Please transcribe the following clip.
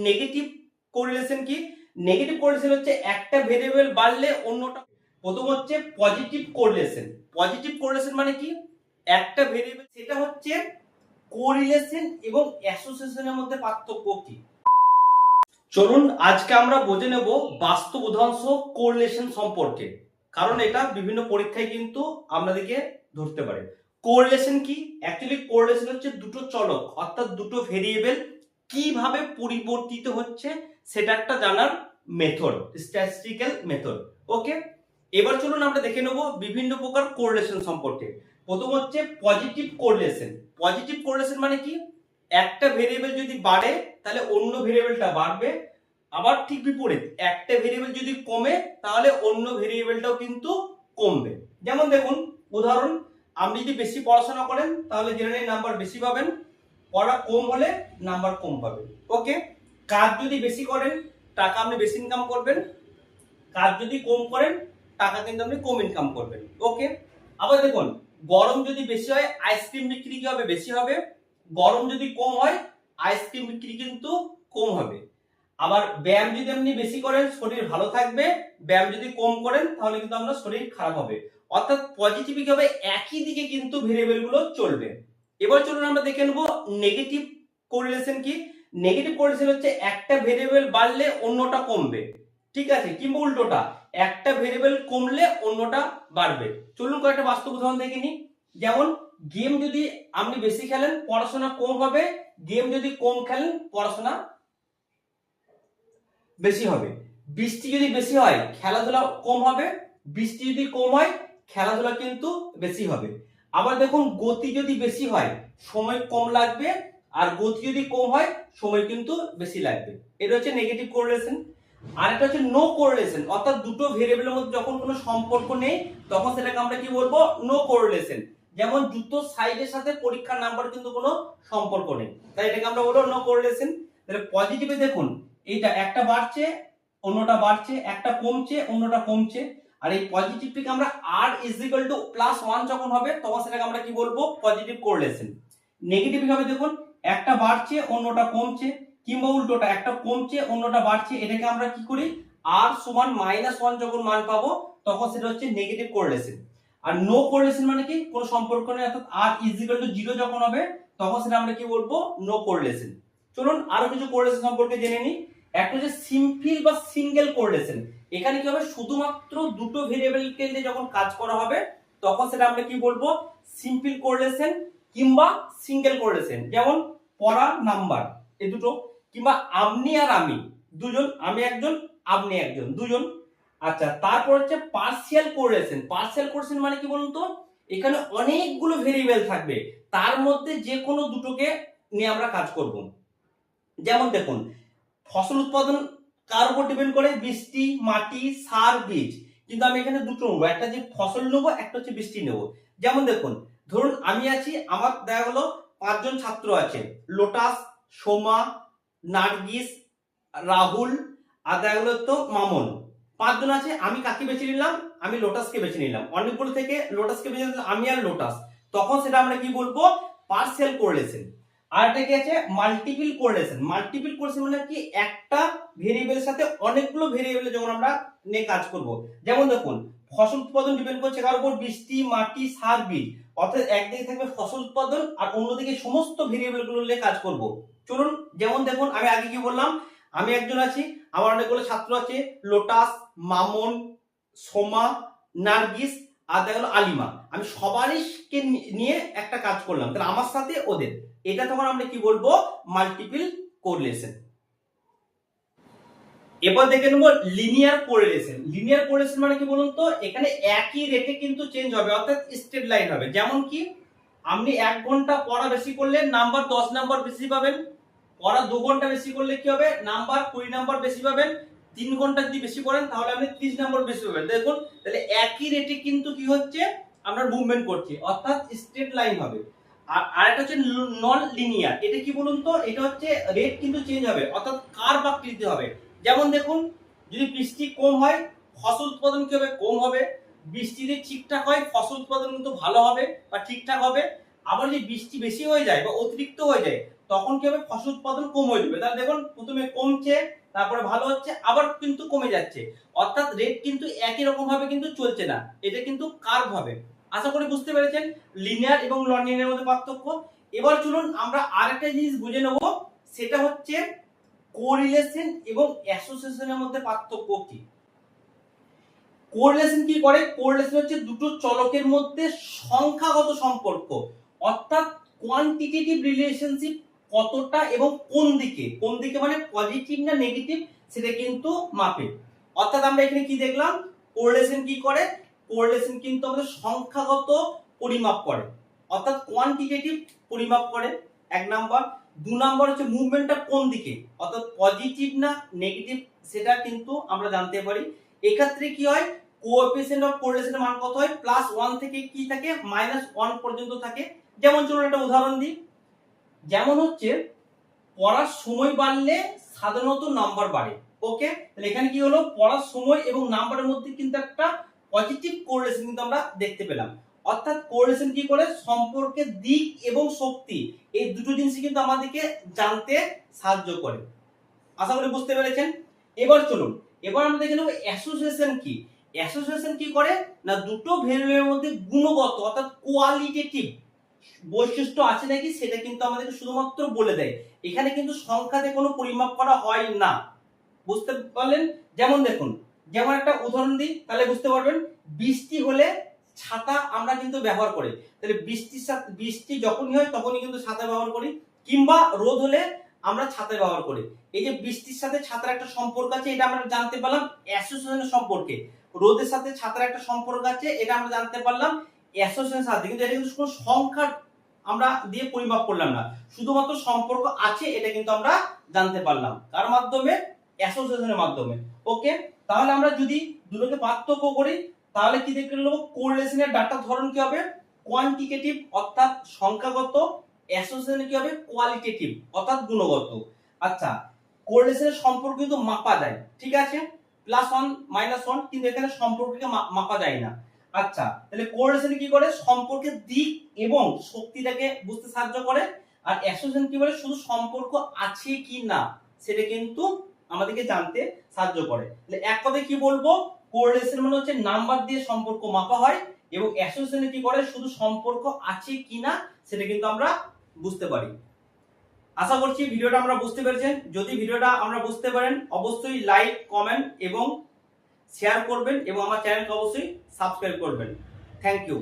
Negative correlation কি। Negative correlation হচ্ছে একটা ভেরিয়েবল বাড়লে অন্যটা। প্রথম হচ্ছে পজিটিভ কোরিলেশন। পজিটিভ কোরিলেশন মানে কি, একটা ভেরিয়েবল, সেটা হচ্ছে কোরিলেশন এবং অ্যাসোসিয়েশনের মধ্যে পার্থক্য কি। চলুন আজকে আমরা বুঝে নেব বাস্তব উদাহরণ সহ কোরিলেশন সম্পর্কে, কারণ এটা বিভিন্ন পরীক্ষায় কিন্তু আপনাদেরকে ধরতে পারে। কোরিলেশন কি? অ্যাকচুয়ালি কোরিলেশন হচ্ছে দুটো চলক অর্থাৎ দুটো ভেরিয়েবল কিভাবে পরিবর্তিত হচ্ছে সেটা একটা জানার মেথড, স্ট্যাটিস্টিক্যাল মেথড। ওকে, এবার চলুন আমরা দেখে নেব বিভিন্ন প্রকার কোরিলেশন সম্পর্কে। প্রথম হচ্ছে পজিটিভ কোরিলেশন। পজিটিভ কোরিলেশন মানে কি, একটা ভেরিয়েবল যদি বাড়ে তাহলে অন্য ভেরিয়েবলটা বাড়বে, আবার ঠিক বিপরীত, একটা ভেরিয়েবল যদি কমে তাহলে অন্য ভেরিয়েবলটাও কিন্তু কমবে। যেমন দেখুন উদাহরণ, আপনি যদি বেশি পড়াশোনা করেন তাহলে জেনারেলি নাম্বার বেশি পাবেন, পড়া কম হলে নাম্বার কম পাবেন। ওকে, কাজ যদি বেশি করেন টাকা আপনি বেশি ইনকাম করবেন, কাজ যদি কম করেন টাকা কিন্তু আপনি কম ইনকাম করবেন। ওকে, আবার দেখুন গরম যদি বেশি হয় আইসক্রিম বিক্রি কি হবে, বেশি হবে। গরম যদি কম হয় আইসক্রিম বিক্রি কিন্তু কম হবে। আবার ব্যায়াম যদি আপনি বেশি করেন শরীর ভালো থাকবে, ব্যায়াম যদি কম করেন তাহলে কিন্তু আপনার শরীর খারাপ হবে। অর্থাৎ পজিটিভ হবে একই দিকে কিন্তু ভেরিয়েবল গুলো চলবে। এবার চলুন আমরা দেখে নেব নেগেটিভ কোরিলেশন কি। নেগেটিভ কোরিলেশন হচ্ছে একটা ভেরিয়েবল বাড়লে অন্যটা কমবে, ঠিক আছে, কিংবা উল্টোটা, একটা ভেরিয়েবল কমলে অন্যটা বাড়বে। চলুন কয়েকটা বাস্তব উদাহরণ দেখে নিই। যেমন গেম যদি আপনি বেশি খেলেন পড়াশোনা কম হবে, গেম যদি কম খেলেন পড়াশোনা বেশি হবে। বৃষ্টি যদি বেশি হয় খেলাধুলা কম হবে, বৃষ্টি যদি কম হয় খেলাধুলা কিন্তু বেশি হবে। আবার দেখুন গতি যদি বেশি হয় সময় কম লাগবে, আর গতি যদি কম হয় সময় কিন্তু বেশি লাগবে। এটা হচ্ছে নেগেটিভ কোরিলেশন। আর একটা হচ্ছে নো কোরিলেশন, অর্থাৎ দুটো ভেরিয়েবলের মধ্যে যখন কোনো সম্পর্ক নেই তখন সেটাকে আমরা কি বলবো, নো কোরিলেশন। যেমন জুতো সাইজের সাথে পরীক্ষার নাম্বার কিন্তু কোনো সম্পর্ক নেই, তাই এটাকে আমরা বলবো নো কোরিলেশন। তাহলে পজিটিভে দেখুন এইটা একটা বাড়ছে অন্যটা বাড়ছে, একটা কমছে অন্যটা কমছে। আর এই পজিটিভটিকে আমরা আর ইজ ইকুয়াল টু +1 যখন হবে তখন সেটাকে আমরা কি বলবো, পজিটিভ কোরিলেশন। নেগেটিভ হবে দেখুন একটা বাড়ছে অন্যটা কমছে, কিংবা উল্টোটা একটা কমছে অন্যটা বাড়ছে, এটাকে আমরা কি করি, আর সমান -1 যখন মান পাবো তখন সেটা হচ্ছে নেগেটিভ কোরিলেশন। আর নো কোরিলেশন মানে কি, কোনো সম্পর্ক নেই, অর্থাৎ আর ইজ ইকুয়াল টু 0 যখন হবে তখন সেটা আমরা কি বলবো, নো কোরিলেশন। চলুন আরো কিছু কোরিলেশন সম্পর্কে জেনে নিই। একটা হচ্ছে সিম্পল বা সিঙ্গেল কোরিলেশন। এখানে কি হবে, শুধুমাত্র দুটো ভেরিয়েবলকে নিয়ে যখন কাজ করা হবে তখন সেটা আমরা কি বলবো, সিম্পল কোরিলেশন কিংবা সিঙ্গেল কোরিলেশন। যেমন পড়া নাম্বার এই দুটো, কিংবা আপনি আর আমি দুজন, আমি একজন আপনি একজন, দুজন। আচ্ছা, তারপর হচ্ছে পার্সিয়াল কোরিলেশন। পার্সিয়াল কোরিলেশন মানে কি বলুন তো, এখানে অনেকগুলো ভেরিয়েবল থাকবে, তার মধ্যে যে কোনো দুটোকে নিয়ে আমরা কাজ করব। যেমন দেখুন ফসল উৎপাদন কার উপর ডিপেন্ড করে, বৃষ্টি, মাটি, সার, বীজ। কিন্তু আমি এখানে দুটো নেবো, একটা যে ফসল নেবো একটা হচ্ছে বৃষ্টি নেবো। যেমন দেখুন ধরুন আমি আছি, আমার দেখা গেলো 5 জন ছাত্র আছে, লোটাস, সোমা, নার্গিস, রাহুল আর দেখা গেলো তো মামন। 5 জন আছে, আমি কাকে বেছে নিলাম, আমি লোটাসকে বেছে নিলাম, অনেকগুলো থেকে লোটাসকে বেছে নিলাম আমি আর লোটাস, তখন সেটা আমরা কি বলবো, পার্সিয়াল কোরিলেশন। আর একটা কি আছে, মাল্টিপল কোরিলেশন। মাল্টিপল কোরিলেশন মানে কি, একটা ভেরিয়েবলের সাথে অনেকগুলো ভেরিয়েবল যখন আমরা নিয়ে কাজ করব। যেমন দেখুন ফসল উৎপাদন ডিপেন্ড করছে কার উপর, বৃষ্টি, মাটি, সার, বীজ। অর্থাৎ একদিকে থাকবে ফসল উৎপাদন আর অন্যদিকে সমস্ত ভেরিয়েবল গুলো নিয়ে কাজ করব। চলুন যেমন দেখুন আমি আগে কি বললাম, আমি একজন আছি, আমার অনেকগুলো ছাত্র আছে, লোটাস, মামুন, সোমা, নার্গিস আর দেখা গেল আলিমা। আমি সবারইকে নিয়ে একটা কাজ করলাম, তাহলে আমার সাথে ওদের, এটা তখন আমরা কি বলবো, মাল্টিপল কোরিলেশন। এবার দেখে নেবো লিনিয়ার কোরিলেশন। লিনিয়ার কোরিলেশন মানে কি বলুন তো, এখানে একই রেটে কিন্তু চেঞ্জ হবে, অর্থাৎ স্ট্রেট লাইন হবে। যেমন কি আপনি 1 ঘন্টা পড়া বেশি করলে নাম্বার 10 নাম্বার বেশি পাবেন, পড়া 2 ঘন্টা বেশি করলে কি হবে, নাম্বার 20 নাম্বার বেশি পাবেন, 3 ঘন্টা যদি বেশি পড়েন তাহলে আপনি 30 নাম্বার বেশি পাবেন। দেখুন তাহলে একই রেটে কিন্তু কি হচ্ছে, আমরা মুভমেন্ট করছি, অর্থাৎ স্ট্রেট লাইন হবে। আর আরেকটা হচ্ছে নন লিনিয়ার। এটা কি বলুন তো, এটা হচ্ছে রেট কিন্তু চেঞ্জ হবে, অর্থাৎ কার্ভ আকৃতি হবে। যেমন দেখুন যদি বৃষ্টি কম হয় ফসল উৎপাদন কি হবে, কম হবে। বৃষ্টি যদি ঠিকঠাক হয় ফসল উৎপাদন কিন্তু ভালো হবে বা ঠিকঠাক হবে। আবার যদি বৃষ্টি বেশি হয়ে যায় বা অতিরিক্ত হয়ে যায় তখন কি হবে, ফসল উৎপাদন কম হয়ে যাবে। তাহলে দেখুন প্রথমে কমছে, তারপরে ভালো হচ্ছে, আবার কিন্তু কমে যাচ্ছে, অর্থাৎ রেট কিন্তু একই রকম ভাবে কিন্তু চলছে না, এটা কিন্তু কার্ভ হবে। আশা করি বুঝতে পেরেছেন লিনিয়ার এবং নন লিনিয়ার মধ্যে পার্থক্য। এবার চলুন আমরা আরেকটা জিনিস বুঝে নেব, সেটা হচ্ছে কোরিলেশন এবং অ্যাসোসিয়েশনের মধ্যে পার্থক্য কি। কোরিলেশন কি করে, কোরিলেশন হচ্ছে দুটো চলকের মধ্যে সংখ্যাগত সম্পর্ক, অর্থাৎ কোয়ান্টিটেটিভ রিলেশনশিপ কতটা এবং কোন দিকে মানে পজিটিভ না নেগেটিভ সেটা কিন্তু মাপে। অর্থাৎ আমরা এখানে কি দেখলাম, কোরিলেশন কি করে, কোরিলেশন কিন্তু আমাদের সংখ্যাগত পরিমাপ করে, অর্থাৎ কোয়ান্টিটেটিভ পরিমাপ করে, এক নাম্বার। দু নাম্বার হচ্ছে মুভমেন্টটা কোন দিকে, অর্থাৎ পজিটিভ না নেগেটিভ সেটা কিন্তু আমরা জানতে পারি। এক্ষেত্রে কি হয়, কোএফিসিয়েন্ট অফ কোরিলেশনের মান কত হয়, +1 থেকে কি থাকে -1 পর্যন্ত থাকে। যেমন চলুন একটা উদাহরণ দিই, যেমন হচ্ছে পড়ার সময় বাড়লে সাধারণত নাম্বার বাড়ে। ওকে, তাহলে এখানে কি হলো, পড়ার সময় এবং নাম্বারের মধ্যে কিন্তু একটা পজিটিভ কোরিলেশন কিন্তু আমরা দেখতে পেলাম। অর্থাৎ কোরিলেশন কি করে, সম্পর্কের দিক এবং শক্তি এই দুটো জিনিসই কিন্তু আমাদেরকে জানতে সাহায্য করে। আশা করি বুঝতে পেরেছেন। এবার চলুন এবার আমরা দেখে নেব অ্যাসোসিয়েশন কি। অ্যাসোসিয়েশন কি করে না, দুটো ভেরিয়েবলের মধ্যে গুণগত অর্থাৎ কোয়ালিটেটিভ বৈশিষ্ট্য আছে নাকি সেটা কিন্তু আমাদেরকে শুধুমাত্র বলে দেয়। এখানে কিন্তু সংখ্যাতে কোনো পরিমাপ করা হয় না, বুঝতে পারলেন। যেমন দেখুন, যেমন একটা উদাহরণ দিই তাহলে বুঝতে পারবেন। বৃষ্টি হলে ছাতা আমরা কিন্তু ব্যবহার করি, তাহলে বৃষ্টি যখনই হয় তখনই কিন্তু ছাতা ব্যবহার করি, কিংবা রোদ হলে আমরা ছাতা ব্যবহার করি। এই যে বৃষ্টির সাথে ছাতার একটা সম্পর্ক আছে, এটা আমরা জানতে পারলাম অ্যাসোসিয়েশনের সম্পর্কে। রোদের সাথে ছাতার একটা সম্পর্ক আছে, এটা আমরা জানতে পারলাম অ্যাসোসিয়েশনের সাথে। কিন্তু এটা কিন্তু কোনো সংখ্যা আমরা দিয়ে পরিমাপ করলাম না, শুধুমাত্র সম্পর্ক আছে এটা কিন্তু আমরা জানতে পারলাম কার মাধ্যমে, অ্যাসোসিয়েশনের মাধ্যমে। ওকে, তাহলে আমরা যদি দুটোকে পার্থক্য করি তাহলে কি দেখতে নেব, কোরিলেশনের ডাটার ধরন কি হবে, কোয়ান্টিটেটিভ অর্থাৎ সংখ্যাগত, অ্যাসোসিয়েশন কি হবে কোয়ালিটেটিভ অর্থাৎ গুণগত। আচ্ছা, কোরিলেশনের সম্পর্ক কিন্তু মাপা যায়, ঠিক আছে, +1 -1, কিন্তু এখানে সম্পর্ককে মাপা যায় না। আচ্ছা, তাহলে কোরিলেশন কি করে, সম্পর্কের দিক এবং শক্তিটাকে বুঝতে সাহায্য করে, আর অ্যাসোসিয়েশন কি বলে, শুধু সম্পর্ক আছে কি না সেটা কিন্তু আমাদেরকে জানতে সাহায্য করে। তাহলে এক কথায় কি বলবো, কোরিলেশন মানে হচ্ছে নাম্বার দিয়ে সম্পর্ক মাপা হয়, এবং অ্যাসোসিয়েশন কি করে, শুধু সম্পর্ক আছে কিনা সেটা কিন্তু আমরা বুঝতে পারি। আশা করছি ভিডিওটা আমরা বুঝতে পেরেছেন। যদি ভিডিওটা আমরা বুঝতে পারেন অবশ্যই লাইক, কমেন্ট এবং শেয়ার করবেন, এবং আমার চ্যানেলকে অবশ্যই সাবস্ক্রাইব করবেন। Thank you.